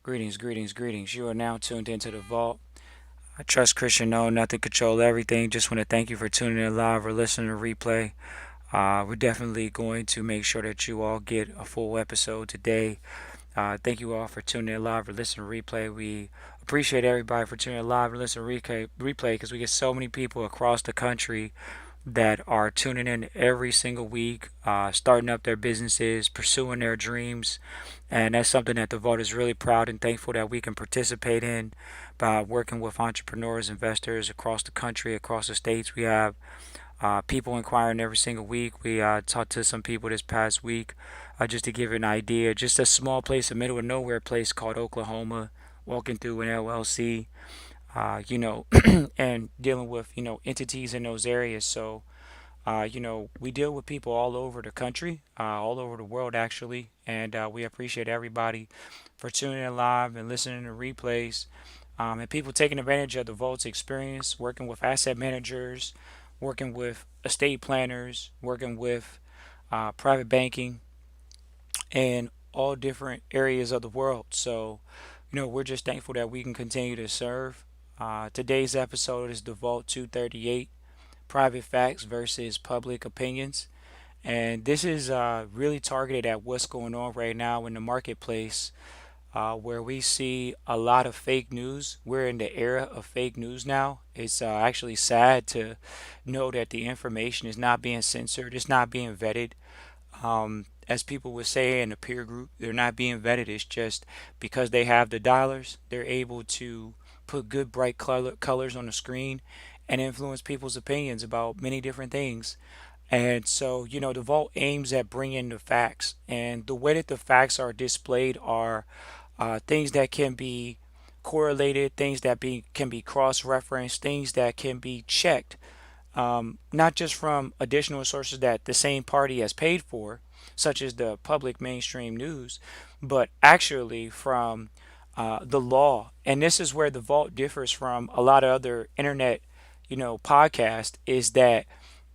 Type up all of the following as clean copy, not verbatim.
Greetings, greetings, greetings. You are now tuned into the vault. I trust Christian know nothing, control everything. Just want to thank you for tuning in live or listening to replay. We're definitely going to make sure that you all get a full episode today. Thank you all for tuning in live or listening to replay. We appreciate everybody for tuning in live or listening to replay because we get so many people across the country that are tuning in every single week, starting up their businesses, pursuing their dreams. And that's something that the Vault is really proud and thankful that we can participate in by working with entrepreneurs, investors across the country, across the states. We have people inquiring every single week. We talked to some people this past week, just to give you an idea. Just a small place, a middle of nowhere place called Oklahoma, walking through an LLC, and dealing with, entities in those areas. So, we deal with people all over the country, all over the world, actually. And we appreciate everybody for tuning in live and listening to replays. And people taking advantage of the Volts experience, working with asset managers, working with estate planners, working with private banking, and all different areas of the world. So, we're just thankful that we can continue to serve. Today's episode is the Vault 238, Private Facts versus Public Opinions. And this is really targeted at what's going on right now in the marketplace, where we see a lot of fake news. We're in the era of fake news now. It's actually sad to know that the information is not being censored, it's not being vetted. As people would say in the peer group, they're not being vetted. It's just because they have the dollars, they're able to put good, bright colors on the screen and influence people's opinions about many different things. And so, the vault aims at bringing the facts. And the way that the facts are displayed are things that can be correlated, things that can be cross-referenced, things that can be checked, not just from additional sources that the same party has paid for, such as the public mainstream news, but actually from the law. And this is where the vault differs from a lot of other internet, podcasts, is that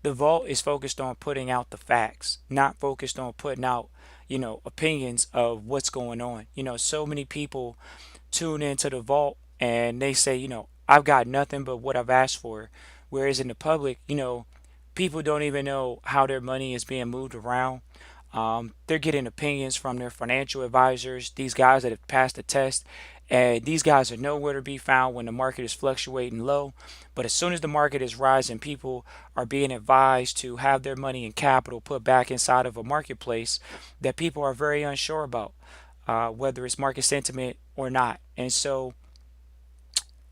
the vault is focused on putting out the facts, not focused on putting out, opinions of what's going on. So many people tune into the vault and they say, I've got nothing but what I've asked for. Whereas in the public, people don't even know how their money is being moved around. They're getting opinions from their financial advisors, these guys that have passed the test. And these guys are nowhere to be found when the market is fluctuating low. But as soon as the market is rising, people are being advised to have their money and capital put back inside of a marketplace that people are very unsure about, whether it's market sentiment or not. And so,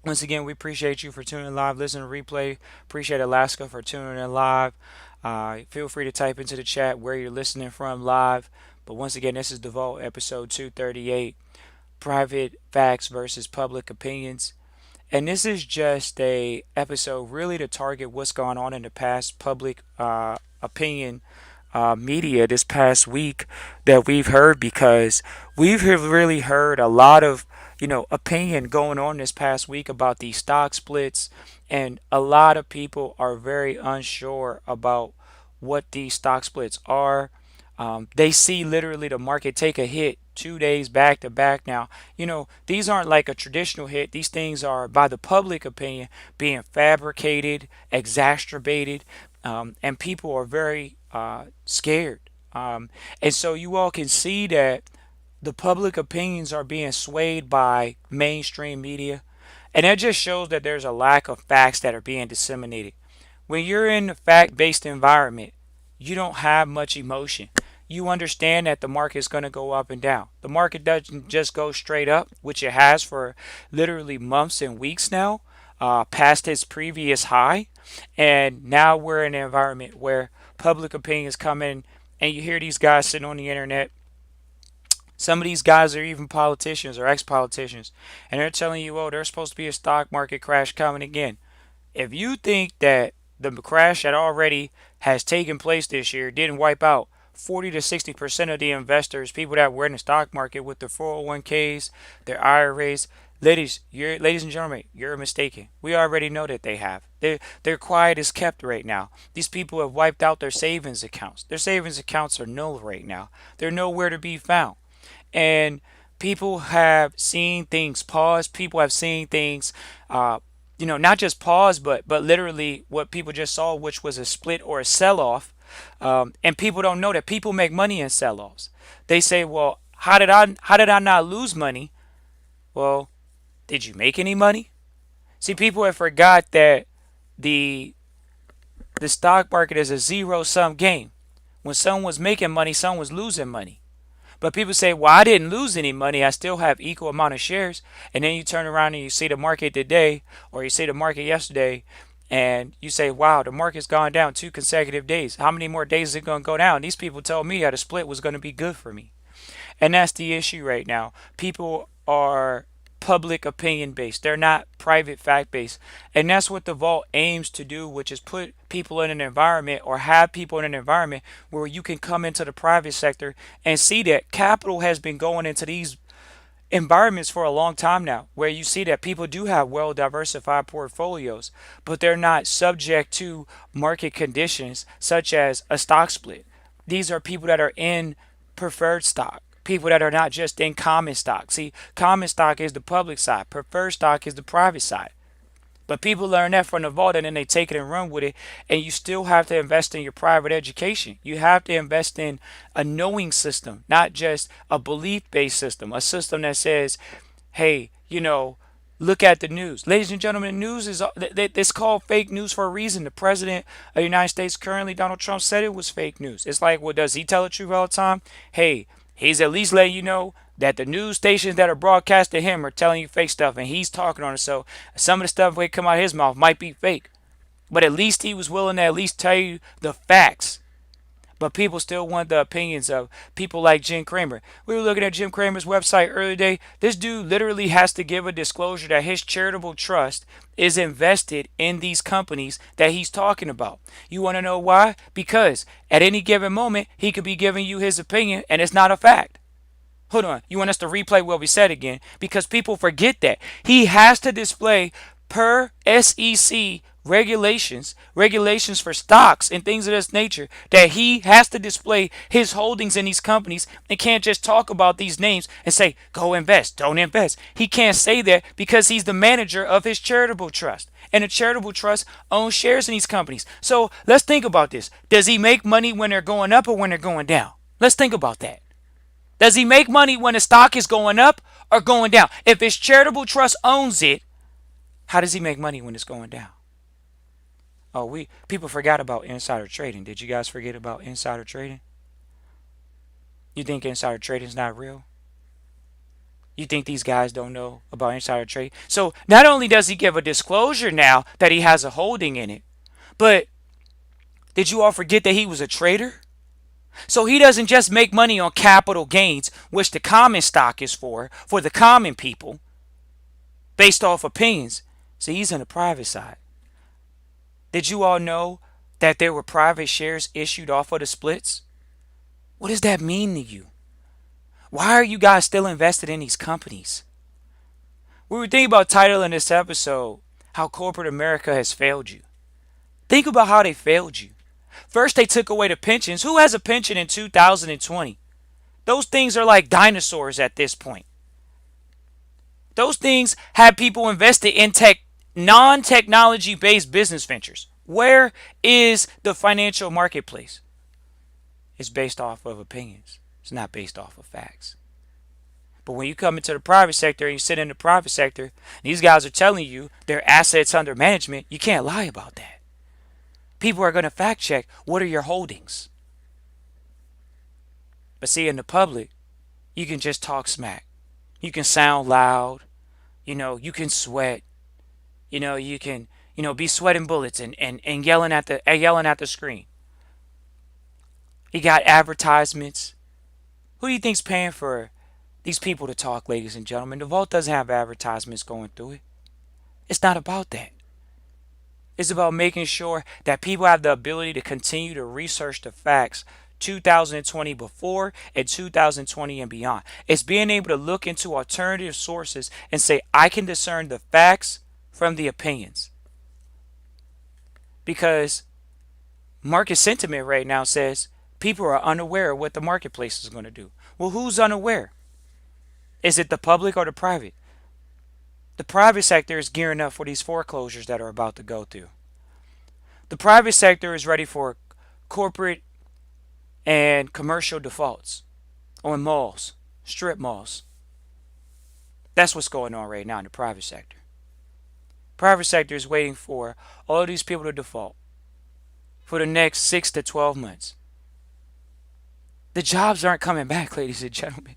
once again, we appreciate you for tuning in live, listening to replay. Appreciate Alaska for tuning in live. Feel free to type into the chat where you're listening from live. But once again, this is the Vault episode 238, Private Facts versus Public Opinions. And this is just a episode really to target what's gone on in the past public opinion media this past week that we've heard, because we've really heard a lot of opinion going on this past week about these stock splits, and a lot of people are very unsure about what these stock splits are. They see literally the market take a hit 2 days back to back. Now, these aren't like a traditional hit. These things are, by the public opinion, being fabricated, exacerbated, and people are very scared. And so you all can see that the public opinions are being swayed by mainstream media. And that just shows that there's a lack of facts that are being disseminated. When you're in a fact based environment, you don't have much emotion. You understand that the market is going to go up and down. The market doesn't just go straight up, which it has for literally months and weeks now, past its previous high. And now we're in an environment where public opinion is coming, and you hear these guys sitting on the internet. Some of these guys are even politicians or ex-politicians, and they're telling you, oh, there's supposed to be a stock market crash coming again. If you think that the crash that already has taken place this year didn't wipe out 40 to 60% of the investors, people that were in the stock market with their 401ks, their IRAs, ladies and gentlemen, you're mistaken. We already know that they have. They're quiet as kept right now. These people have wiped out their savings accounts. Their savings accounts are null right now. They're nowhere to be found. And People have seen things pause. People have seen things, uh, not just pause, but literally what people just saw, which was a split or a sell-off. And people don't know that people make money in sell-offs. They say, "Well, how did I not lose money?" Well, did you make any money? See, people have forgot that the the stock market is a zero-sum game. When someone's making money, someone's losing money. But people say, well, I didn't lose any money. I still have equal amount of shares. And then you turn around and you see the market today or you see the market yesterday and you say, wow, the market's gone down 2 consecutive days. How many more days is it going to go down? These people told me that a split was going to be good for me. And that's the issue right now. People are public opinion based. They're not private fact based. And that's what the vault aims to do, which is put people in an environment or have people in an environment where you can come into the private sector and see that capital has been going into these environments for a long time now, where you see that people do have well diversified portfolios, but they're not subject to market conditions such as a stock split. These are people that are in preferred stock, people that are not just in common stock. See, common stock is the public side, preferred stock is the private side. But people learn that from the vault and then they take it and run with it. And you still have to invest in your private education. You have to invest in a knowing system, not just a belief based system, a system that says, hey, look at the news. Ladies and gentlemen, the news is it's called fake news for a reason. The president of the United States currently, Donald Trump, said it was fake news. It's like, well, does he tell the truth all the time? Hey, he's at least letting you know that the news stations that are broadcasting him are telling you fake stuff and he's talking on it. So some of the stuff that come out of his mouth might be fake. But at least he was willing to at least tell you the facts. But people still want the opinions of people like Jim Cramer. We were looking at Jim Cramer's website earlier today. This dude literally has to give a disclosure that his charitable trust is invested in these companies that he's talking about. You want to know why? Because at any given moment, he could be giving you his opinion and it's not a fact. Hold on. You want us to replay what we said again? Because people forget that. He has to display per SEC regulations for stocks and things of this nature, that he has to display his holdings in these companies and can't just talk about these names and say, go invest, don't invest. He can't say that because he's the manager of his charitable trust. And a charitable trust owns shares in these companies. So let's think about this. Does he make money when they're going up or when they're going down? Let's think about that. Does he make money when the stock is going up or going down? If his charitable trust owns it, how does he make money when it's going down? Oh, we people forgot about insider trading. Did you guys forget about insider trading? You think insider trading is not real? You think these guys don't know about insider trading? So not only does he give a disclosure now that he has a holding in it, but did you all forget that he was a trader? So he doesn't just make money on capital gains, which the common stock is for the common people, based off opinions. See, he's on the private side. Did you all know that there were private shares issued off of the splits? What does that mean to you? Why are you guys still invested in these companies? We were thinking about titling this episode, How Corporate America Has Failed You. Think about how they failed you. First, they took away the pensions. Who has a pension in 2020? Those things are like dinosaurs at this point. Those things have people invested in non-technology based business ventures. Where is the financial marketplace? It's based off of opinions. It's not based off of facts. But when you come into the private sector and you sit in the private sector, these guys are telling you their assets under management, you can't lie about that. People are going to fact check, what are your holdings? But see, in the public, you can just talk smack. You can sound loud. You can sweat. You can, be sweating bullets and yelling at the screen. You got advertisements. Who do you think's paying for these people to talk, ladies and gentlemen? The Vault doesn't have advertisements going through it. It's not about that. It's about making sure that people have the ability to continue to research the facts 2020 before and 2020 and beyond. It's being able to look into alternative sources and say, I can discern the facts from the opinions. Because market sentiment right now says people are unaware of what the marketplace is going to do. Well, who's unaware? Is it the public or the private? The private sector is gearing up for these foreclosures that are about to go through. The private sector is ready for corporate and commercial defaults on malls, strip malls. That's what's going on right now in the private sector. Private sector is waiting for all of these people to default for the next 6 to 12 months. The jobs aren't coming back, ladies and gentlemen.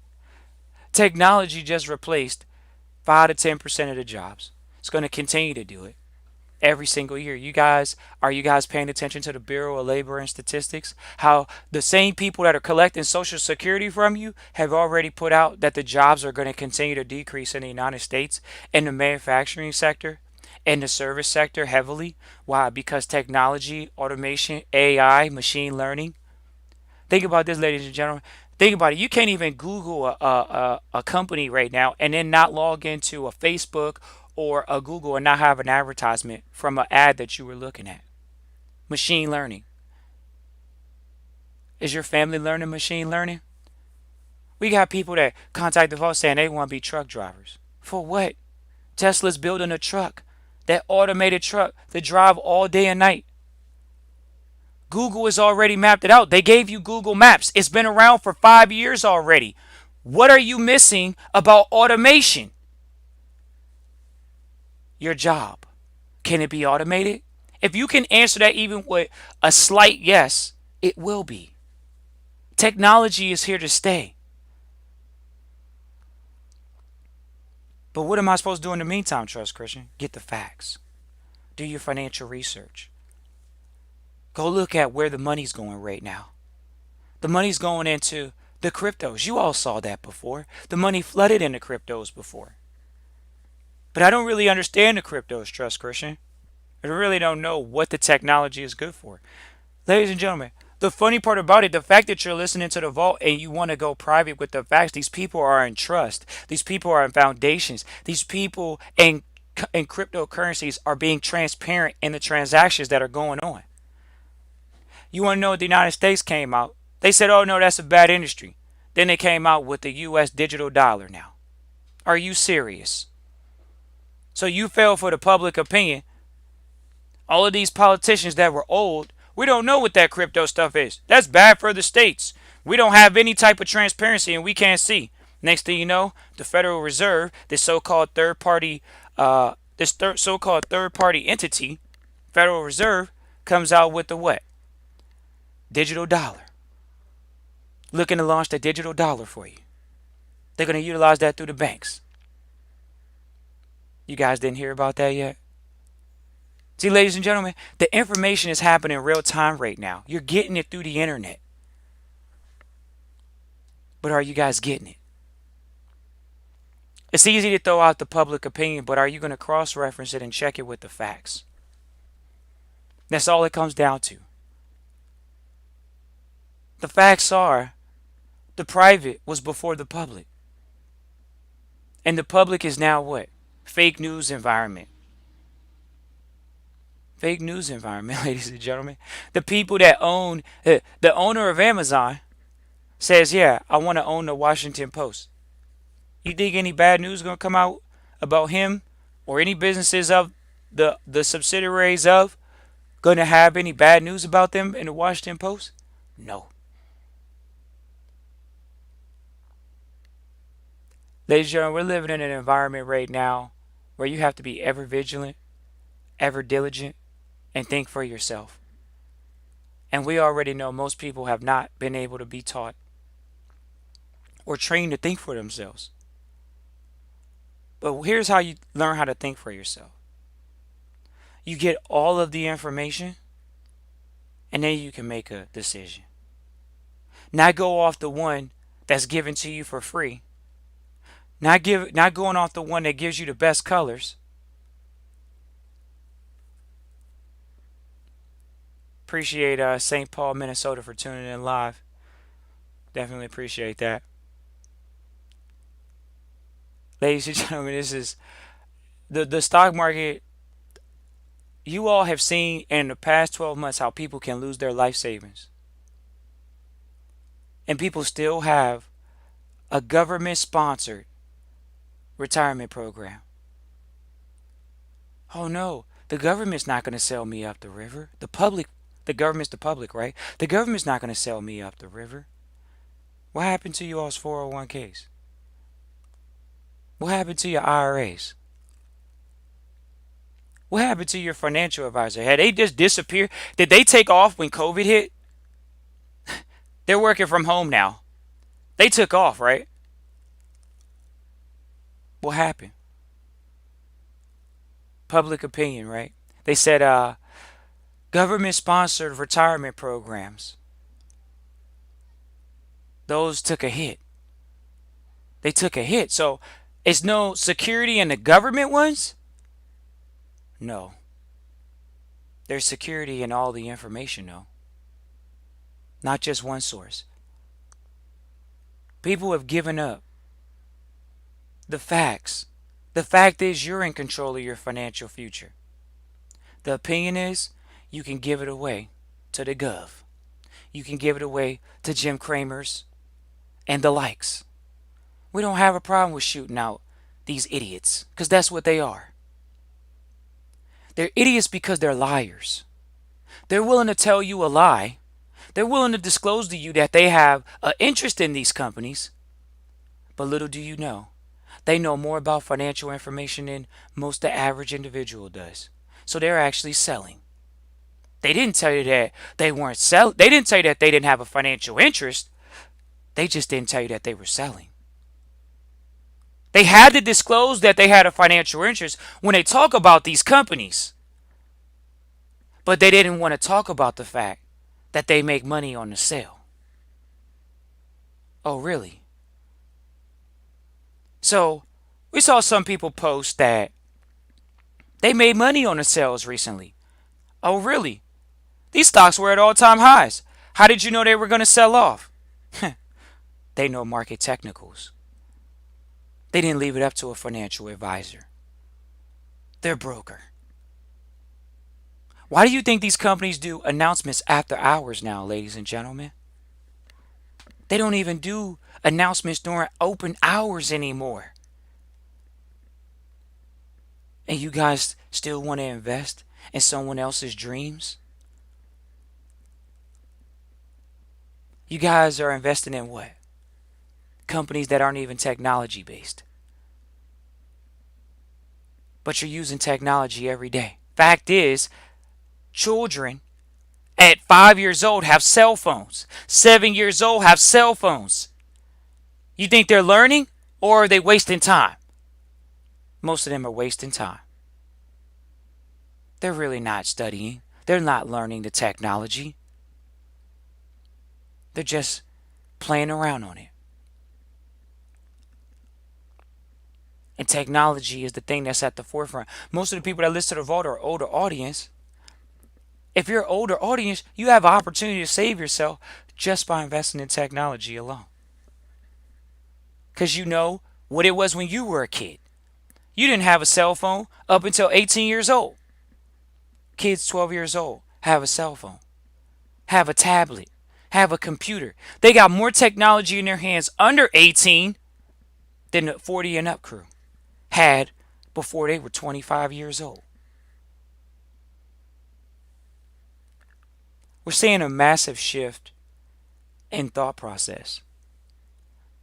Technology just replaced 5 to 10% of the jobs. It's going to continue to do it every single year. Are you guys paying attention to the Bureau of Labor and Statistics? How the same people that are collecting Social Security from you have already put out that the jobs are going to continue to decrease in the United States in the manufacturing sector and the service sector heavily. Why? Because technology, automation, AI, machine learning. Think about this, ladies and gentlemen. Think about it. You can't even Google a company right now and then not log into a Facebook or a Google and not have an advertisement from an ad that you were looking at. Machine learning. Is your family learning machine learning? We got people that contact the phone saying they want to be truck drivers. For what? Tesla's building a truck, that automated truck to drive all day and night. Google has already mapped it out. They gave you Google Maps. It's been around for 5 years already. What are you missing about automation? Your job. Can it be automated? If you can answer that even with a slight yes, it will be. Technology is here to stay. But what am I supposed to do in the meantime, Trust Christian? Get the facts. Do your financial research. Go look at where the money's going right now. The money's going into the cryptos. You all saw that before. The money flooded into cryptos before. But I don't really understand the cryptos, Trust Christian. I really don't know what the technology is good for. Ladies and gentlemen, the funny part about it, the fact that you're listening to the vault and you want to go private with the facts, these people are in trust. These people are in foundations. These people in cryptocurrencies are being transparent in the transactions that are going on. You want to know what the United States came out? They said, oh no, that's a bad industry. Then they came out with the US digital dollar now. Are you serious? So you fell for the public opinion. All of these politicians that were old, we don't know what that crypto stuff is. That's bad for the states. We don't have any type of transparency and we can't see. Next thing you know, the Federal Reserve, this so-called so-called third-party entity, Federal Reserve, comes out with the what? Digital dollar. Looking to launch the digital dollar for you. They're going to utilize that through the banks. You guys didn't hear about that yet? See, ladies and gentlemen, the information is happening in real time right now. You're getting it through the internet. But are you guys getting it? It's easy to throw out the public opinion, but are you going to cross-reference it and check it with the facts? That's all it comes down to. The facts are the private was before the public. And the public is now what? Fake news environment. Fake news environment, ladies and gentlemen. The people that own, the owner of Amazon says, yeah, I want to own the Washington Post. You think any bad news is going to come out about him or any businesses of the subsidiaries of going to have any bad news about them in the Washington Post? No. Ladies and gentlemen, we're living in an environment right now where you have to be ever vigilant, ever diligent, and think for yourself. And we already know most people have not been able to be taught or trained to think for themselves. But here's how you learn how to think for yourself. You get all of the information, and then you can make a decision. Not go off the one that's given to you for free. Not going off the one that gives you the best colors. Appreciate St. Paul, Minnesota for tuning in live. Definitely appreciate that. Ladies and gentlemen, this is the stock market. You all have seen in the past 12 months how people can lose their life savings. And people still have a government sponsored retirement program. Oh no, the government's not going to sell me up the river. The government's the public, right? The government's not going to sell me up the river. What happened to you all's 401ks? What happened to your IRAs? What happened to your financial advisor? Had they just disappeared? Did they take off when COVID hit? They're working from home now. They took off, right? What happened? Public opinion, right? They said government sponsored retirement programs. Those took a hit. They took a hit. So it's no security in the government ones? No. There's security in all the information, though. Not just one source. People have given up the facts. The fact is, you're in control of your financial future. The opinion is, you can give it away to the gov. You can give it away to Jim Cramer's and the likes. We don't have a problem with shooting out these idiots, because that's what they are. They're idiots because they're liars. They're willing to tell you a lie. They're willing to disclose to you that they have an interest in these companies. But little do you know, they know more about financial information than most the average individual does. So they're actually selling. They didn't tell you that they weren't selling. They didn't tell you that they didn't have a financial interest. They just didn't tell you that they were selling. They had to disclose that they had a financial interest when they talk about these companies. But they didn't want to talk about the fact that they make money on the sale. Oh, really? So we saw some people post that they made money on the sales recently. Oh, really? These stocks were at all-time highs. How did you know they were going to sell off? They know market technicals. They didn't leave it up to a financial advisor. They're broker. Why do you think these companies do announcements after hours now, ladies and gentlemen? They don't even do announcements during open hours anymore. And you guys still want to invest in someone else's dreams? You guys are investing in what? Companies that aren't even technology based. But you're using technology every day. Fact is, children at 5 years old have cell phones. 7 years old have cell phones. You think they're learning, or are they wasting time? Most of them are wasting time. They're really not studying. They're not learning the technology. They're just playing around on it. And technology is the thing that's at the forefront. Most of the people that listen to the vote are older audience. If you're an older audience, you have an opportunity to save yourself just by investing in technology alone. Because you know what it was when you were a kid. You didn't have a cell phone up until 18 years old. Kids 12 years old have a cell phone, have a tablet, have a computer. They got more technology in their hands under 18 than the 40 and up crew had before they were 25 years old. We're seeing a massive shift in thought process.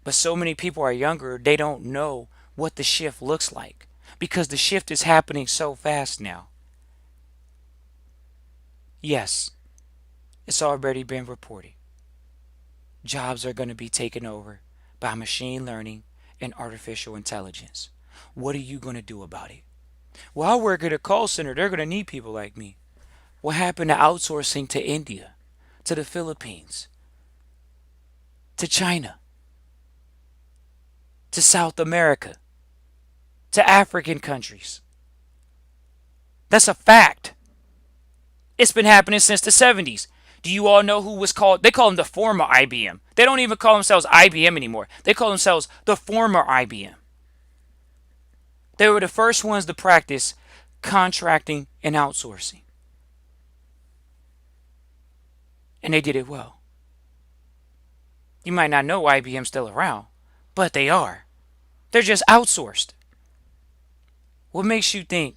But so many people are younger, they don't know what the shift looks like because the shift is happening so fast now. Yes, it's already been reported. Jobs are going to be taken over by machine learning and artificial intelligence. What are you going to do about it? Well, I work at a call center. They're going to need people like me. What happened to outsourcing to India, to the Philippines, to China, to South America, to African countries? That's a fact. It's been happening since the 70s. Do you all know who was called? They call them the former IBM. They don't even call themselves IBM anymore. They call themselves the former IBM. They were the first ones to practice contracting and outsourcing. And they did it well. You might not know IBM's still around, but they are. They're just outsourced. What makes you think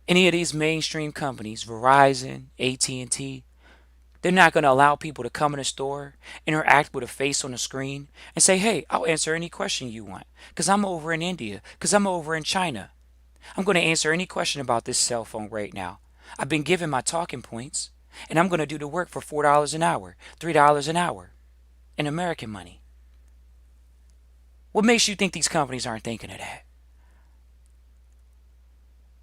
any of these mainstream companies, Verizon, AT&T, they're not going to allow people to come in a store, interact with a face on the screen, and say, hey, I'll answer any question you want because I'm over in India, because I'm over in China. I'm going to answer any question about this cell phone right now. I've been given my talking points, and I'm going to do the work for $4 an hour, $3 an hour in American money. What makes you think these companies aren't thinking of that?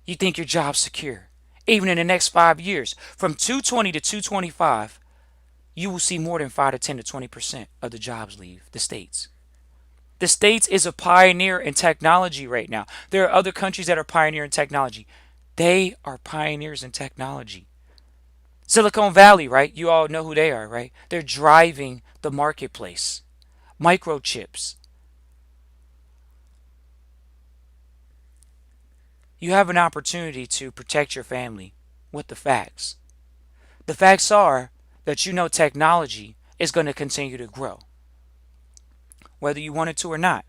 You think your job's secure. Even in the next 5 years, from 220 to 225, you will see more than 5 to 10 to 20% of the jobs leave the States. The States is a pioneer in technology right now. There are other countries that are pioneering technology. They are pioneers in technology. Silicon Valley, right? You all know who they are, right? They're driving the marketplace. Microchips. You have an opportunity to protect your family with the facts. The facts are that you know technology is going to continue to grow, whether you want it to or not.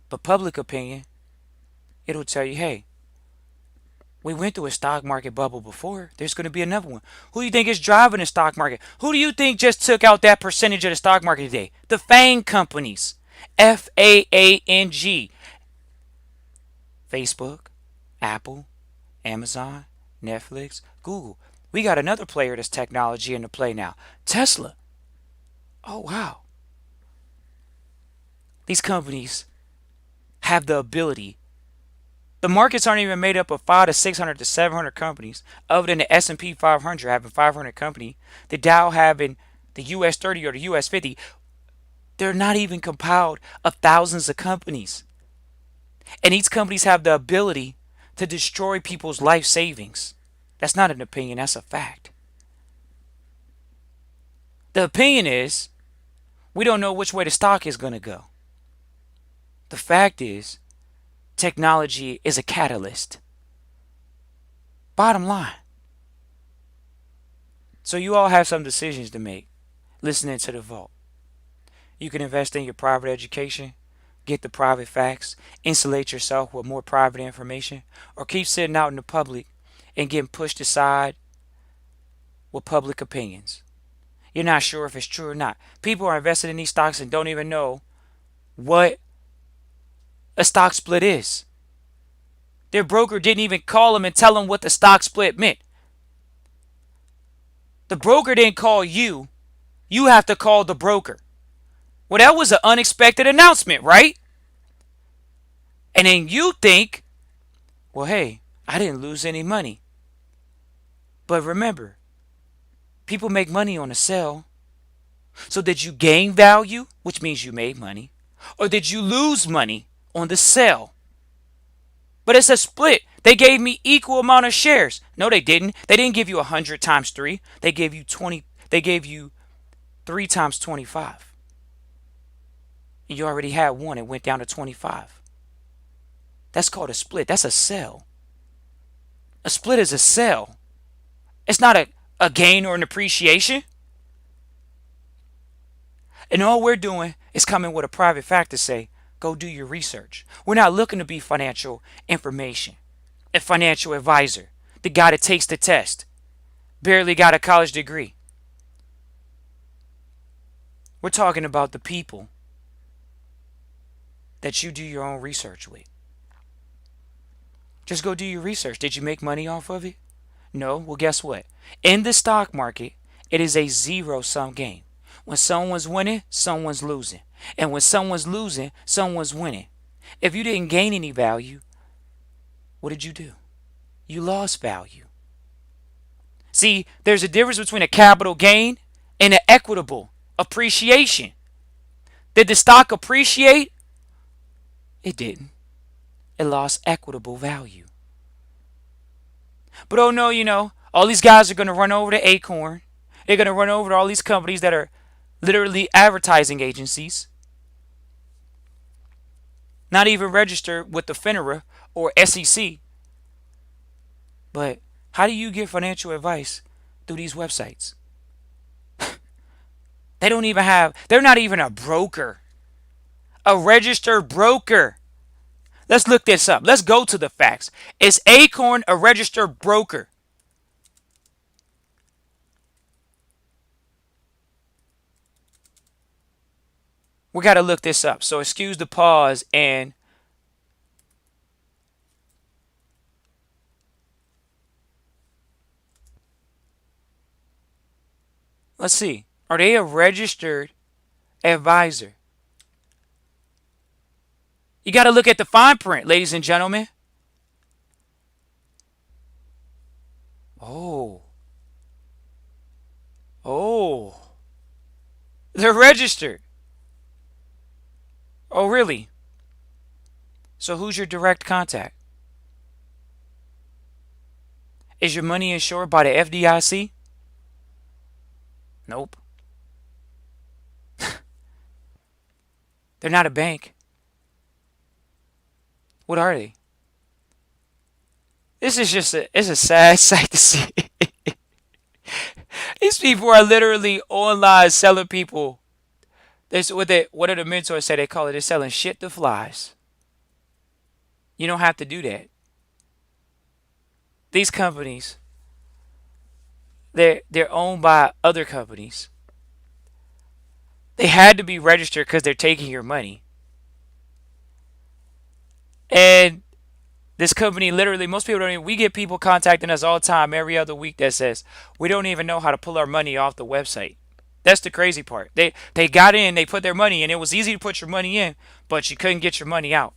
But public opinion, it'll tell you, hey, we went through a stock market bubble before. There's going to be another one. Who do you think is driving the stock market? Who do you think just took out that percentage of the stock market today? The FANG companies. FAANG. Facebook, Apple, Amazon, Netflix, Google. We got another player that's technology in the play now. Tesla. Oh, wow. These companies have the ability. The markets aren't even made up of 5 to 600 to 700 companies, other than the S&P 500 having 500 companies, the Dow having the US 30 or the US 50. They're not even compiled of thousands of companies. And these companies have the ability to destroy people's life savings. That's not an opinion, that's a fact. The opinion is we don't know which way the stock is going to go. The fact is technology is a catalyst. Bottom line. So you all have some decisions to make listening to the vault. You can invest in your private education, get the private facts, insulate yourself with more private information, or keep sitting out in the public and getting pushed aside with public opinions. You're not sure if it's true or not. People are invested in these stocks and don't even know what a stock split is. Their broker didn't even call them and tell them what the stock split meant. The broker didn't call you. You have to call the broker. Well, that was an unexpected announcement, right? And then you think, well, hey, I didn't lose any money. But remember, people make money on a sell. So did you gain value, which means you made money, or did you lose money on the sell? But it's a split. They gave me equal amount of shares. No, they didn't. They didn't give you 100 times 3. They gave you 20. They gave you 3 times 25. You already had one. It went down to 25. That's called a split. That's a sell. A split is a sell. It's not a gain or an appreciation. And all we're doing is coming with a private fact to say, go do your research. We're not looking to be financial information, a financial advisor, the guy that takes the test, barely got a college degree. We're talking about the people that you do your own research with. Just go do your research. Did you make money off of it? No? Well, guess what? In the stock market, it is a zero-sum game. When someone's winning, someone's losing. And when someone's losing, someone's winning. If you didn't gain any value, what did you do? You lost value. See, there's a difference between a capital gain and an equitable appreciation. Did the stock appreciate? It didn't. It lost equitable value. But oh no, all these guys are going to run over to Acorn. They're going to run over to all these companies that are literally advertising agencies, not even registered with the FINRA or SEC. But how do you get financial advice through these websites? They're not even a broker, a registered broker. Let's look this up. Let's go to the facts. Is Acorn a registered broker? We got to look this up. So excuse the pause and let's see. Are they a registered advisor? You got to look at the fine print, ladies and gentlemen. Oh, oh, they're registered. Oh, really? So who's your direct contact? Is your money insured by the FDIC? Nope. They're not a bank. What are they? This is just it's a sad sight to see. These people are literally online selling people. This what do the mentors say? They call it. They're selling shit to flies. You don't have to do that. These companies, they're owned by other companies. They had to be registered because they're taking your money. And this company literally, most people don't even, we get people contacting us all the time, every other week that says, we don't even know how to pull our money off the website. That's the crazy part. They got in, they put their money in. It was easy to put your money in, but you couldn't get your money out.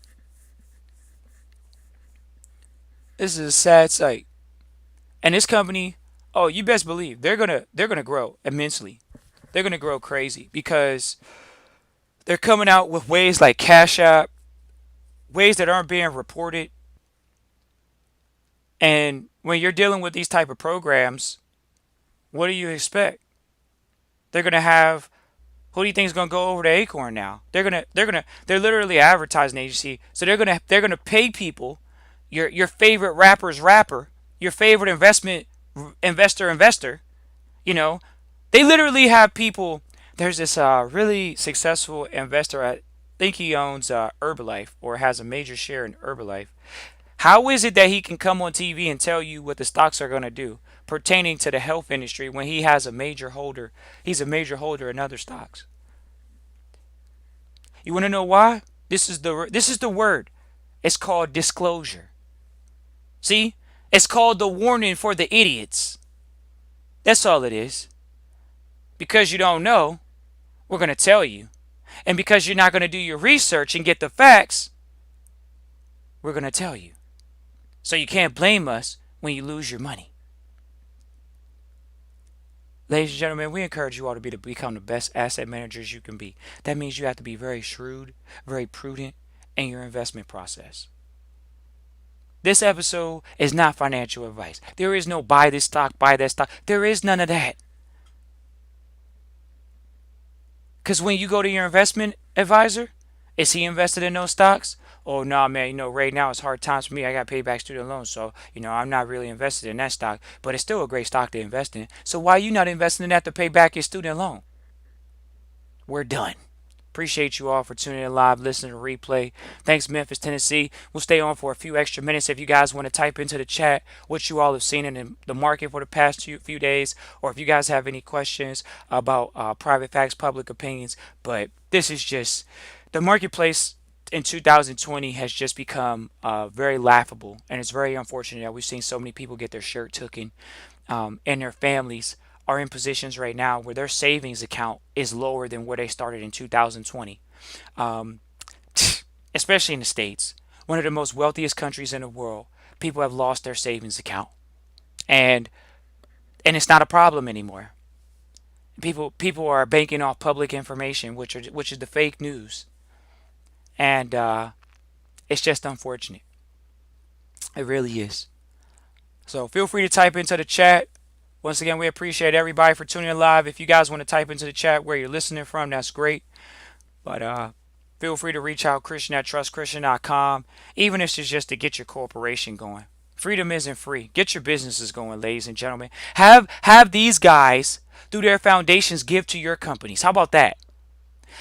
This is a sad sight. And this company, oh, you best believe they're gonna grow immensely. They're gonna grow crazy because they're coming out with ways like Cash App, ways that aren't being reported. And when you're dealing with these type of programs, what do you expect? They're gonna have who do you think is gonna go over to Acorn now? They're literally an advertising agency, so they're gonna pay people, your favorite rapper's rapper, your favorite investor. You know, they literally have people. There's this really successful investor. I think he owns Herbalife or has a major share in Herbalife. How is it that he can come on TV and tell you what the stocks are going to do pertaining to the health industry when he has a major holder? He's a major holder in other stocks. You want to know why? This is the word. It's called disclosure. See? It's called the warning for the idiots. That's all it is. Because you don't know, we're going to tell you. And because you're not going to do your research and get the facts, we're going to tell you. So you can't blame us when you lose your money. Ladies and gentlemen, we encourage you all to become the best asset managers you can be. That means you have to be very shrewd, very prudent in your investment process. This episode is not financial advice. There is no buy this stock, buy that stock. There is none of that. Because when you go to your investment advisor, is he invested in those stocks? Oh, no, nah, man, right now it's hard times for me. I got to pay back student loans. So, I'm not really invested in that stock. But it's still a great stock to invest in. So why are you not investing in that to pay back your student loan? We're done. Appreciate you all for tuning in live, listening to replay. Thanks, Memphis, Tennessee. We'll stay on for a few extra minutes if you guys want to type into the chat what you all have seen in the market for the past few days, or if you guys have any questions about private facts, public opinions. But this is just the marketplace in 2020 has just become very laughable, and it's very unfortunate that we've seen so many people get their shirt taken, and their families are in positions right now where their savings account is lower than where they started in 2020, um, especially in the States, one of the most wealthiest countries in the world. People have lost their savings account, and it's not a problem anymore. People are banking off public information, which is the fake news, and it's just unfortunate. It really is. So feel free to type into the chat. Once again, we appreciate everybody for tuning in live. If you guys want to type into the chat where you're listening from, that's great. But feel free to reach out, Christian at trustchristian.com, even if it's just to get your corporation going. Freedom isn't free. Get your businesses going, ladies and gentlemen. Have these guys, through their foundations, give to your companies. How about that?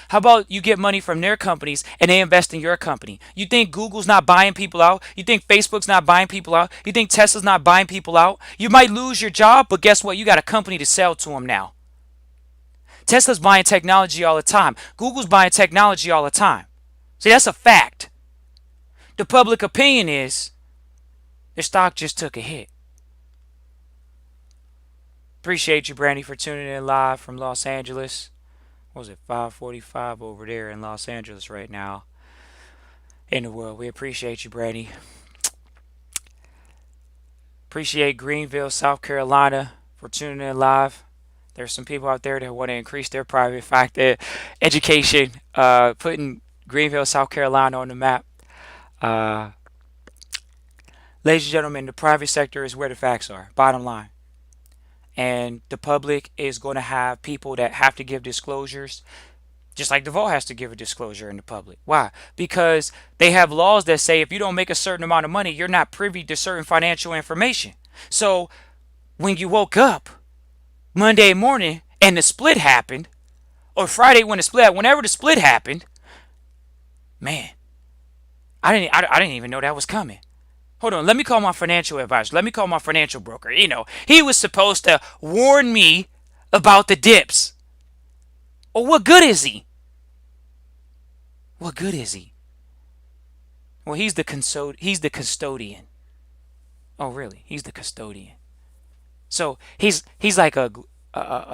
How about you get money from their companies and they invest in your company? You think Google's not buying people out? You think Facebook's not buying people out? You think Tesla's not buying people out? You might lose your job, but guess what? You got a company to sell to them now. Tesla's buying technology all the time. Google's buying technology all the time. See, that's a fact. The public opinion is their stock just took a hit. Appreciate you, Brandy, for tuning in live from Los Angeles. What was it, 5:45 over there in Los Angeles right now in the world. We appreciate you, Brandy. Appreciate Greenville, South Carolina for tuning in live. There's some people out there that want to increase their private factor education, putting Greenville, South Carolina on the map. Uh, Ladies and gentlemen, the private sector is where the facts are, bottom line. And the public is going to have people that have to give disclosures, just like the vault has to give a disclosure in the public. Why? Because they have laws that say if you don't make a certain amount of money, you're not privy to certain financial information. So when you woke up Monday morning and the split happened, or Friday when the split, whenever the split happened, man, I didn't even know that was coming. Hold on, let me call my financial advisor. Let me call my financial broker. He was supposed to warn me about the dips. Or what good is he? What good is he? Well, he's the custodian. Oh, really? He's the custodian. So he's like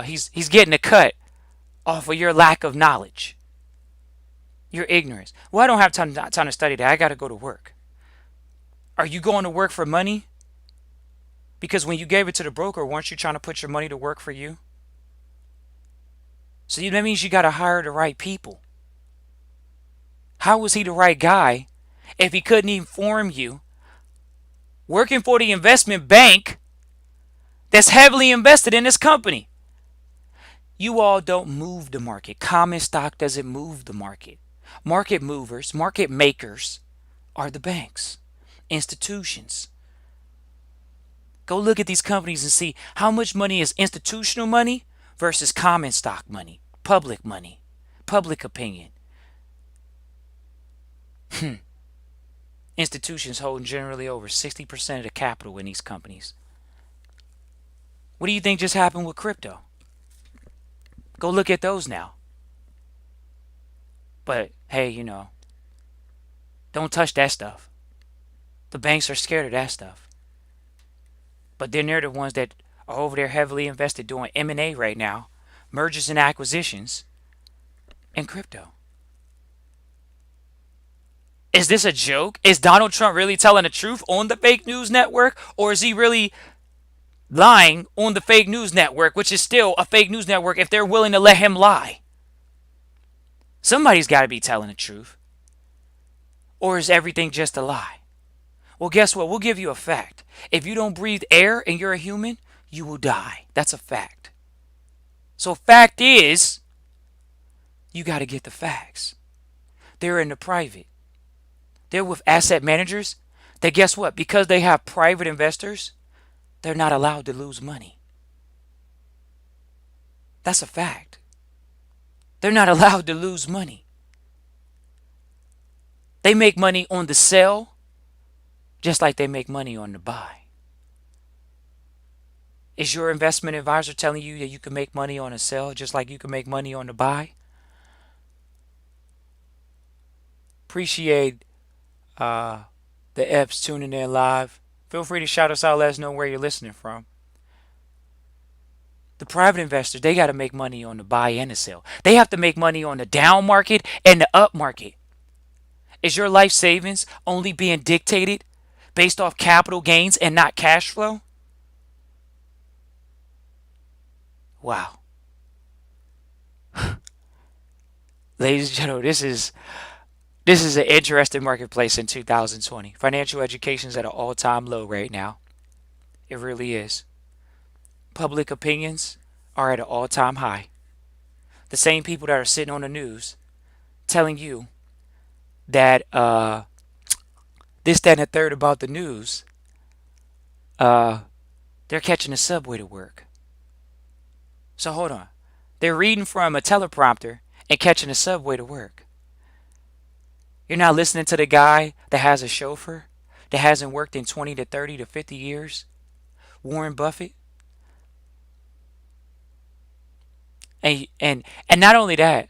he's getting a cut off of your lack of knowledge, your ignorance. Well, I don't have time to study that. I got to go to work. Are you going to work for money? Because when you gave it to the broker, weren't you trying to put your money to work for you? So that means you got to hire the right people. How was he the right guy if he couldn't inform you? Working for the investment bank that's heavily invested in this company. You all don't move the market. Common stock doesn't move the market. Market movers, market makers are the banks, institutions. Go look at these companies and see how much money is institutional money versus common stock money, public opinion. Institutions hold generally over 60% of the capital in these companies. What do you think just happened with crypto? Go look at those now. But hey, don't touch that stuff. The banks are scared of that stuff. But then they're the ones that are over there heavily invested doing M&A right now, mergers and acquisitions, in crypto. Is this a joke? Is Donald Trump really telling the truth on the fake news network? Or is he really lying on the fake news network, which is still a fake news network if they're willing to let him lie? Somebody's got to be telling the truth. Or is everything just a lie? Well, guess what? We'll give you a fact. If you don't breathe air and you're a human, you will die. That's a fact. So fact is, you got to get the facts. They're in the private. They're with asset managers that, guess what? Because they have private investors, they're not allowed to lose money. That's a fact. They're not allowed to lose money. They make money on the sell just like they make money on the buy. Is your investment advisor telling you that you can make money on a sell just like you can make money on the buy? Appreciate the F's tuning in live. Feel free to shout us out. Let us know where you're listening from. The private investors, they got to make money on the buy and the sell. They have to make money on the down market and the up market. Is your life savings only being dictated based off capital gains and not cash flow? Wow. Ladies and gentlemen, this is an interesting marketplace in 2020. Financial education is at an all-time low right now. It really is. Public opinions are at an all-time high. The same people that are sitting on the news telling you that this, that, and the third about the news, they're catching the subway to work. So hold on. They're reading from a teleprompter and catching a subway to work. You're not listening to the guy that has a chauffeur that hasn't worked in 20 to 30 to 50 years, Warren Buffett. And not only that,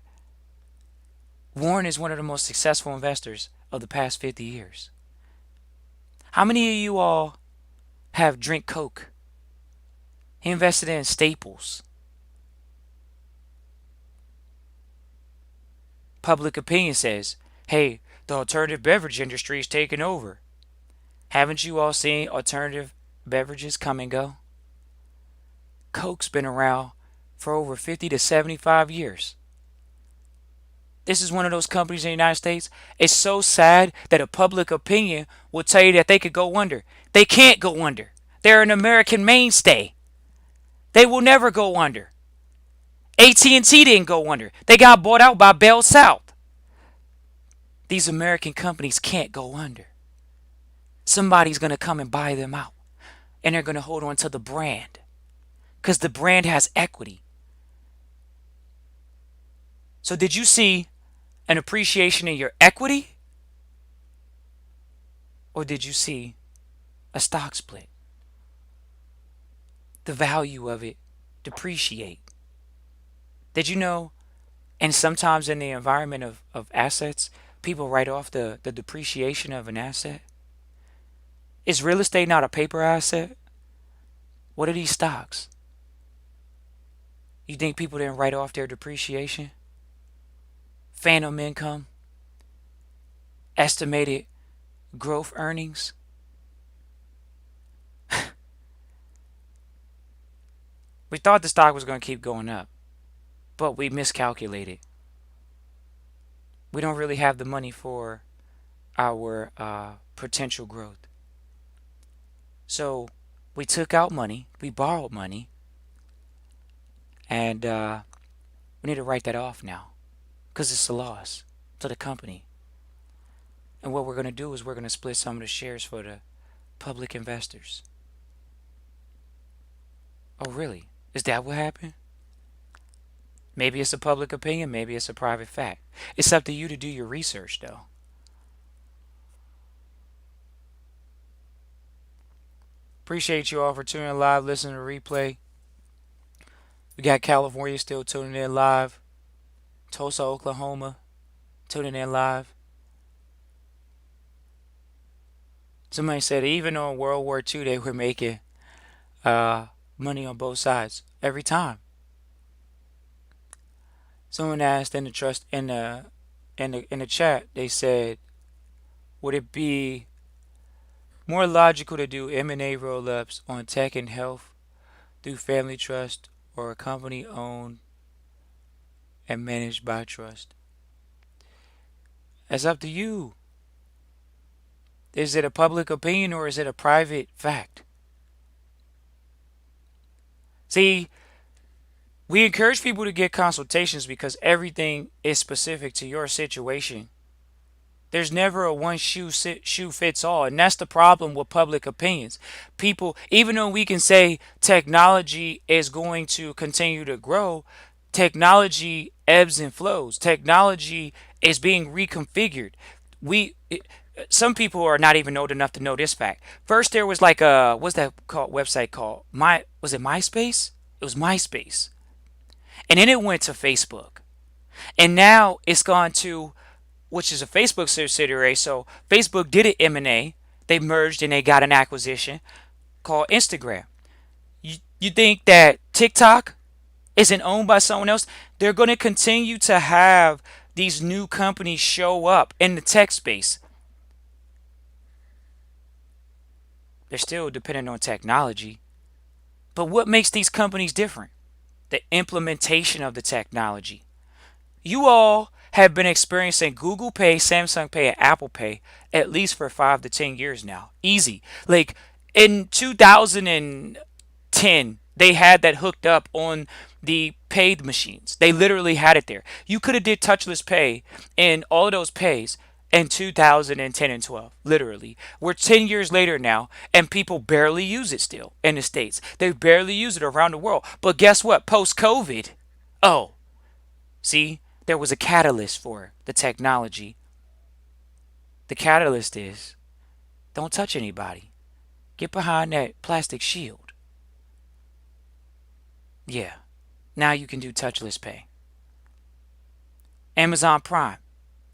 Warren is one of the most successful investors of the past 50 years. How many of you all have drink Coke? He invested in Staples. Public opinion says, hey, the alternative beverage industry is taking over. Haven't you all seen alternative beverages come and go? Coke's been around for over 50 to 75 years. This is one of those companies in the United States. It's so sad that a public opinion will tell you that they could go under. They can't go under. They're an American mainstay. They will never go under. AT&T didn't go under. They got bought out by Bell South. These American companies can't go under. Somebody's going to come and buy them out. And they're going to hold on to the brand. Because the brand has equity. So did you see an appreciation in your equity? Or did you see a stock split? The value of it depreciate. Did you know? And sometimes in the environment of assets, people write off the depreciation of an asset. Is real estate not a paper asset? What are these stocks? You think people didn't write off their depreciation? Phantom income? Estimated growth earnings? We thought the stock was going to keep going up, but we miscalculated. We don't really have the money for our potential growth. So we took out money, we borrowed money, and we need to write that off now because it's a loss to the company. And what we're going to do is we're going to split some of the shares for the public investors. Oh, really? Is that what happened? Maybe it's a public opinion, maybe it's a private fact. It's up to you to do your research, though. Appreciate you all for tuning in live, listening to replay. We got California still tuning in live. Tulsa, Oklahoma, tuning in live. Somebody said even on World War II they were making money on both sides every time. Someone asked in the trust in the chat. They said, would it be more logical to do M&A roll-ups on tech and health through family trust or a company owned and managed by trust? That's up to you. Is it a public opinion or is it a private fact? See, we encourage people to get consultations because everything is specific to your situation. There's never a one shoe fits all, and that's the problem with public opinions. People, even though we can say technology is going to continue to grow, technology ebbs and flows. Technology is being reconfigured. We some people are not even old enough to know this fact. First, there was like a what's that called website called? Was it MySpace? It was MySpace, and then it went to Facebook, and now it's gone to which is a Facebook subsidiary. So Facebook did an M&A. They merged and they got an acquisition called Instagram. You think that TikTok isn't owned by someone else? They're going to continue to have these new companies show up in the tech space. They're still dependent on technology. But what makes these companies different? The implementation of the technology. You all have been experiencing Google Pay, Samsung Pay, and Apple Pay at least for 5 to 10 years now. Easy. Like in 2010, they had that hooked up on the paid machines. They literally had it there. You could have did touchless pay in all of those pays in 2010 and 12. Literally. We're 10 years later now, and people barely use it still in the States. They barely use it around the world. But guess what? Post-COVID, oh, see, There was a catalyst for the technology. The catalyst is don't touch anybody. Get behind that plastic shield. Yeah. Now you can do touchless pay. Amazon Prime.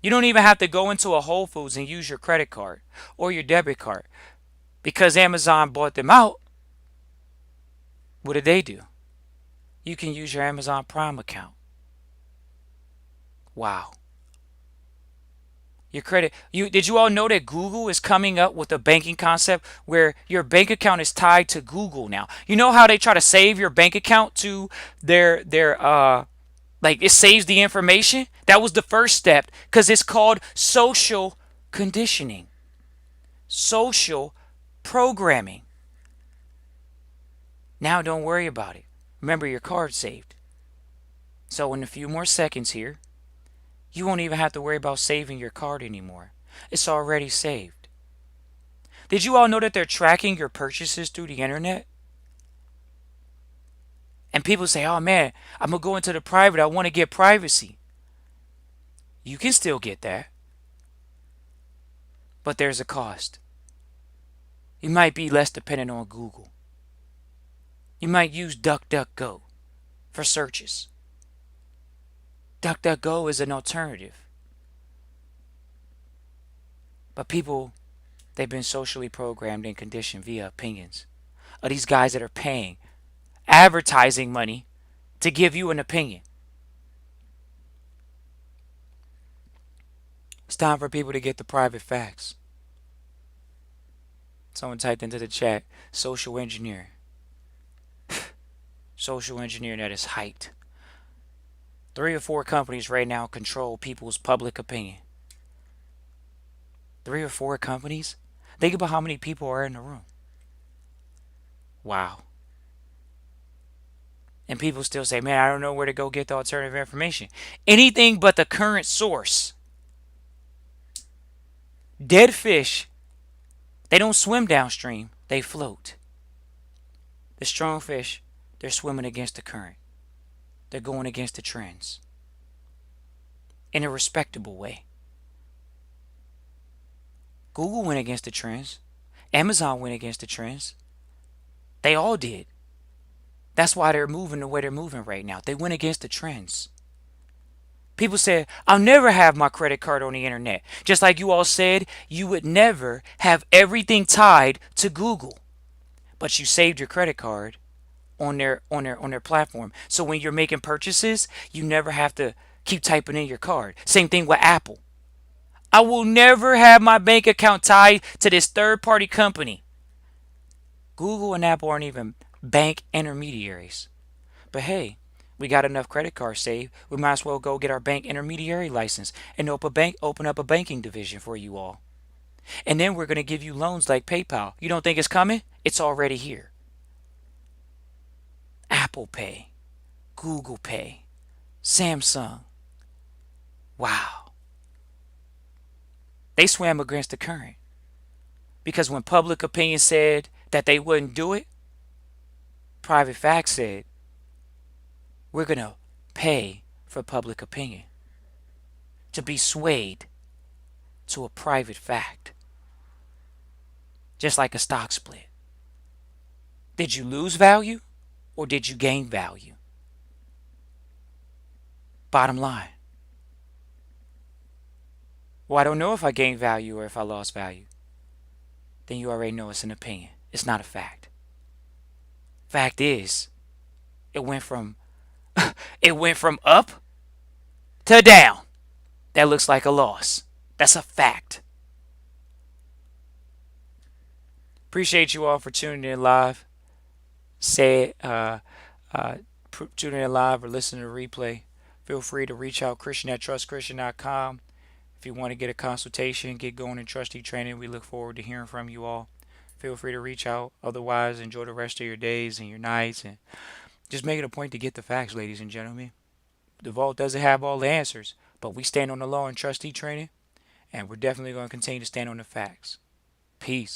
You don't even have to go into a Whole Foods and use your credit card or your debit card because Amazon bought them out. What did they do? You can use your Amazon Prime account. Wow. Your credit. You did you all know that Google is coming up with a banking concept where your bank account is tied to Google now? You know how they try to save your bank account to their like it saves the information? That was the first step cuz it's called social conditioning. Social programming. Now don't worry about it. Remember your card saved. So in a few more seconds here, you won't even have to worry about saving your card anymore. It's already saved. Did you all know that they're tracking your purchases through the internet? And people say, oh man, I'm going to go into the private. I want to get privacy. You can still get that, but there's a cost. You might be less dependent on Google. You might use DuckDuckGo for searches. DuckDuckGo is an alternative. But people, they've been socially programmed and conditioned via opinions of these guys that are paying advertising money to give you an opinion. It's time for people to get the private facts. Someone typed into the chat, social engineer. Social engineering at its height. 3 or 4 companies right now control people's public opinion. 3 or 4 companies? Think about how many people are in the room. Wow. And people still say, man, I don't know where to go get the alternative information. Anything but the current source. Dead fish, they don't swim downstream, they float. The strong fish, they're swimming against the current. They're going against the trends in a respectable way. Google went against the trends. Amazon went against the trends. They all did. That's why they're moving the way they're moving right now. They went against the trends. People said, I'll never have my credit card on the internet. Just like you all said, you would never have everything tied to Google. But you saved your credit card on their platform. So when you're making purchases, you never have to keep typing in your card. Same thing with Apple. I will never have my bank account tied to this third party company. Google and Apple aren't even bank intermediaries. But hey, we got enough credit cards saved. We might as well go get our bank intermediary license and open up a banking division for you all. And then we're going to give you loans like PayPal. You don't think it's coming? It's already here. Apple Pay, Google Pay, Samsung. Wow. They swam against the current. Because when public opinion said that they wouldn't do it, private facts said, we're going to pay for public opinion to be swayed to a private fact. Just like a stock split. Did you lose value or did you gain value? Bottom line. Well, I don't know if I gained value or if I lost value. Then you already know it's an opinion. It's not a fact. Fact is, it went from it went from up to down. That looks like a loss. That's a fact. Appreciate you all for tuning in live. Say uh, tuning in live or listening to replay. Feel free to reach out Christian at trustchristian.com. If you want to get a consultation, get going in trustee training, we look forward to hearing from you all. Feel free to reach out. Otherwise, enjoy the rest of your days and your nights. And just make it a point to get the facts, ladies and gentlemen. The vault doesn't have all the answers, but we stand on the law and trustee training, and we're definitely going to continue to stand on the facts. Peace.